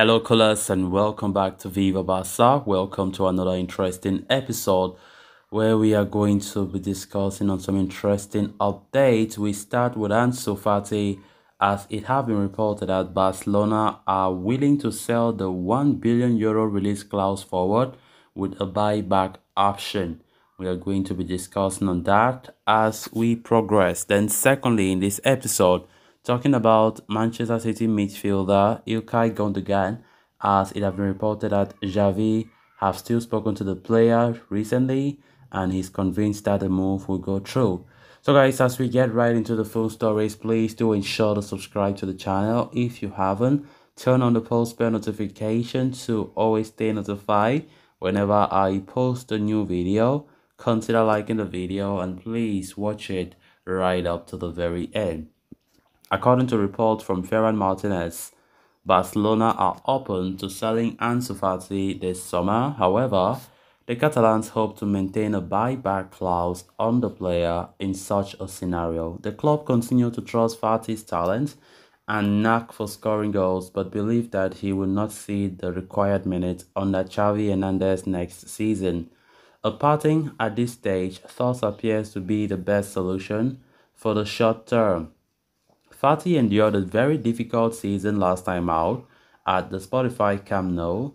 Hello, callers, and welcome back to Viva Barca. Welcome to another interesting episode where we are going to be discussing on some interesting updates. We start with Ansu Fati, as it has been reported that Barcelona are willing to sell the €1 billion release clause forward with a buyback option. We are going to be discussing on that as we progress. Then, secondly, in this episode, talking about Manchester City midfielder Ilkay Gundogan, as it has been reported that Xavi have still spoken to the player recently and he's convinced that the move will go through. So guys, as we get right into the full stories, please do ensure to subscribe to the channel if you haven't. Turn on the post bell notification to always stay notified whenever I post a new video. Consider liking the video and please watch it right up to the very end. According to reports from Ferran Martinez, Barcelona are open to selling Ansu Fati this summer. However, the Catalans hope to maintain a buyback clause on the player in such a scenario. The club continue to trust Fati's talent and knack for scoring goals, but believe that he will not see the required minutes under Xavi Hernandez next season. A parting at this stage thus appears to be the best solution for the short term. Fati endured a very difficult season last time out at the Spotify Camp Nou.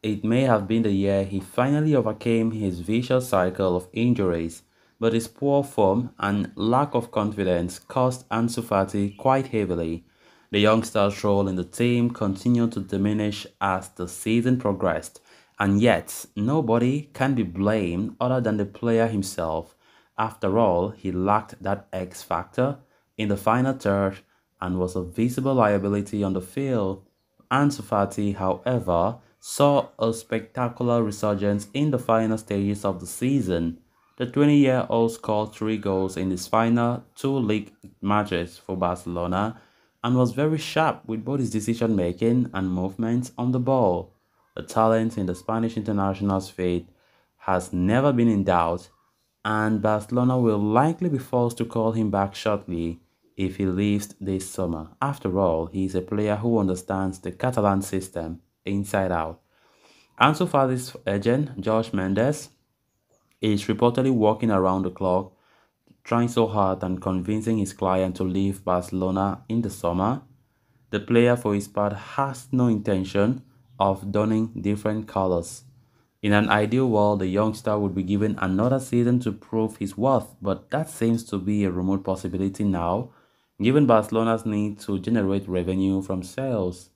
It may have been the year he finally overcame his vicious cycle of injuries, but his poor form and lack of confidence cost Ansu Fati quite heavily. The youngster's role in the team continued to diminish as the season progressed, and yet nobody can be blamed other than the player himself. After all, he lacked that X factor in the final third and was a visible liability on the field. Ansu Fati, however, saw a spectacular resurgence in the final stages of the season. The 20-year-old scored 3 goals in his final 2 league matches for Barcelona and was very sharp with both his decision-making and movements on the ball. The talent in the Spanish international's fate has never been in doubt, and Barcelona will likely be forced to call him back shortly if he leaves this summer. After all, he is a player who understands the Catalan system inside out. Ansu Fati's agent, George Mendes, is reportedly working around the clock, trying so hard and convincing his client to leave Barcelona in the summer. The player, for his part, has no intention of donning different colors. In an ideal world, the youngster would be given another season to prove his worth, but that seems to be a remote possibility now, given Barcelona's need to generate revenue from sales.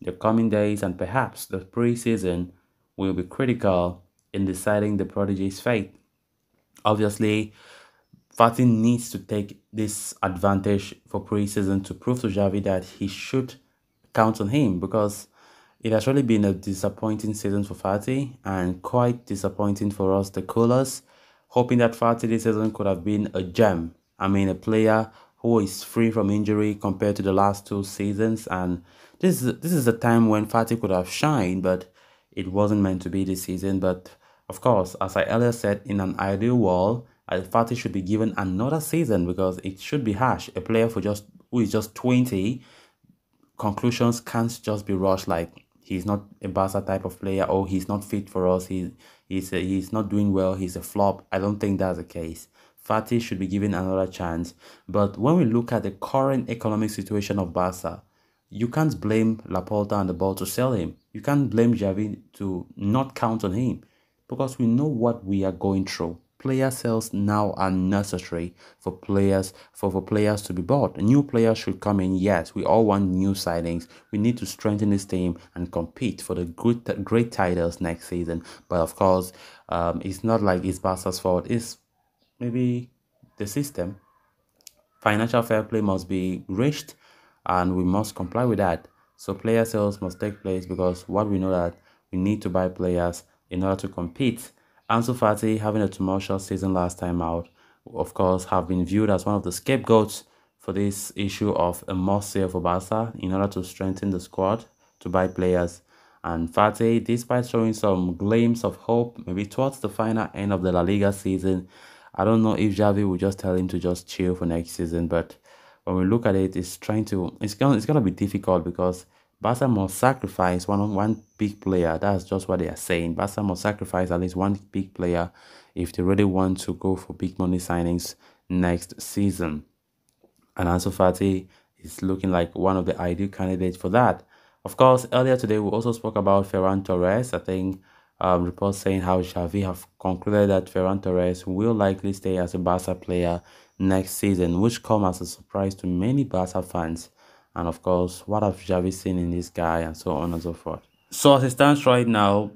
The coming days and perhaps the pre-season will be critical in deciding the prodigy's fate. Obviously, Fati needs to take this advantage for pre-season to prove to Xavi that he should count on him, because it has really been a disappointing season for Fati and quite disappointing for us, the coolers, hoping that Fati this season could have been a gem. I mean, a player who is free from injury compared to the last 2 seasons, and this is a time when Fati could have shined, but it wasn't meant to be this season. But of course, as I earlier said, in an ideal world, Fati should be given another season because it should be harsh. A player who is just 20, conclusions can't just be rushed like he's not a Barca type of player or he's not fit for us. He's not doing well. He's a flop. I don't think that's the case. Fati should be given another chance. But when we look at the current economic situation of Barca, you can't blame Laporta and the ball to sell him. You can't blame Xavi to not count on him because we know what we are going through. Player sales now are necessary for players to be bought. New players should come in. Yes, we all want new signings. We need to strengthen this team and compete for the great titles next season. But of course, it's not like it's Barca's fault. It's maybe the system. Financial fair play must be reached and we must comply with that. So player sales must take place because what we know that we need to buy players in order to compete. Ansu Fati, having a tumultuous season last time out, of course, have been viewed as one of the scapegoats for this issue of a must sale for Barca in order to strengthen the squad to buy players. And Fati, despite showing some glimpse of hope, maybe towards the final end of the La Liga season, I don't know if Xavi would just tell him to just chill for next season. But when we look at it, it's gonna be difficult because Barca must sacrifice one big player. That's just what they are saying. Barca must sacrifice at least one big player if they really want to go for big money signings next season. And Ansu Fati is looking like one of the ideal candidates for that. Of course, earlier today we also spoke about Ferran Torres. I think reports saying how Xavi have concluded that Ferran Torres will likely stay as a Barca player next season, which come as a surprise to many Barca fans. And of course, what have Xavi seen in this guy, and so on and so forth. So as it stands right now,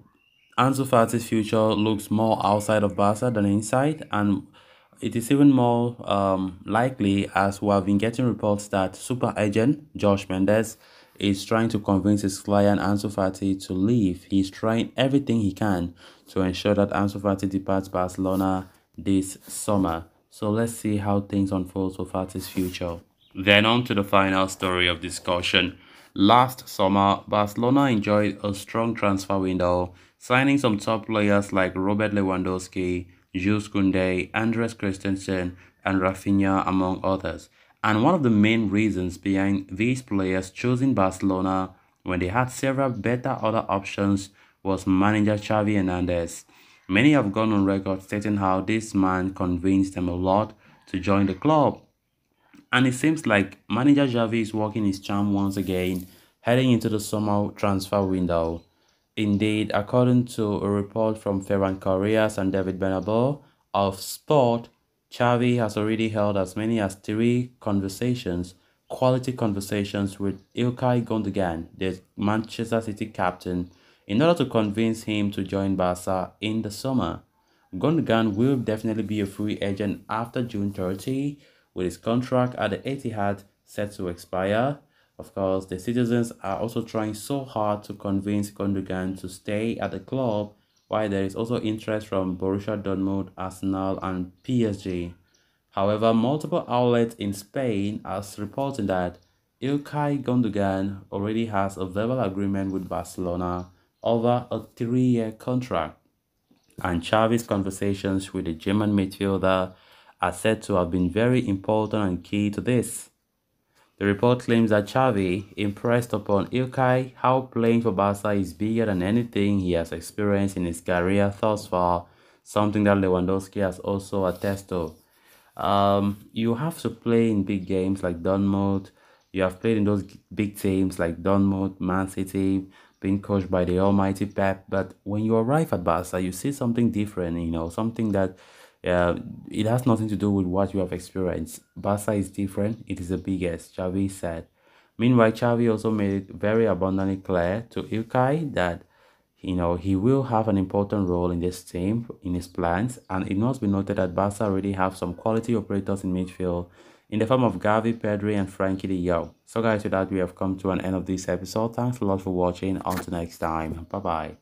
Ansu Fati's future looks more outside of Barca than inside, and it is even more likely as we have been getting reports that super agent Josh Mendes is trying to convince his client Ansu Fati to leave. He's trying everything he can to ensure that Ansu Fati departs Barcelona this summer. So let's see how things unfold for Fati's future. Then on to the final story of discussion. Last summer, Barcelona enjoyed a strong transfer window, signing some top players like Robert Lewandowski, Jules Koundé, Andres Christensen, and Rafinha, among others. And one of the main reasons behind these players choosing Barcelona when they had several better other options was manager Xavi Hernandez. Many have gone on record stating how this man convinced them a lot to join the club. And it seems like manager Xavi is working his charm once again, heading into the summer transfer window. Indeed, according to a report from Ferran Correas and David Bernabeu of Sport, Xavi has already held as many as three conversations, quality conversations with Ilkay Gundogan, the Manchester City captain, in order to convince him to join Barca in the summer. Gundogan will definitely be a free agent after June 30, with his contract at the Etihad set to expire. Of course, the citizens are also trying so hard to convince Gundogan to stay at the club, while there is also interest from Borussia Dortmund, Arsenal, and PSG. However, multiple outlets in Spain are reporting that Ilkay Gundogan already has a verbal agreement with Barcelona over a 3-year contract, and Xavi's conversations with the German midfielder are said to have been very important and key to this. The report claims that Xavi impressed upon Ilkay how playing for Barca is bigger than anything he has experienced in his career thus far, something that Lewandowski has also attested to. You have to play in big games like Dortmund. You have played in those big teams like Dortmund, Man City, being coached by the almighty Pep. But when you arrive at Barca, you see something different, something that uh, it has nothing to do with what you have experienced. Barca is different. It is the biggest, Xavi said. Meanwhile, Xavi also made it very abundantly clear to Ilkay that he will have an important role in this team, in his plans, and it must be noted that Barca already have some quality operators in midfield in the form of Gavi, Pedri, and Frankie de Jong. So guys, with that, we have come to an end of this episode. Thanks a lot for watching. Until next time. Bye-bye.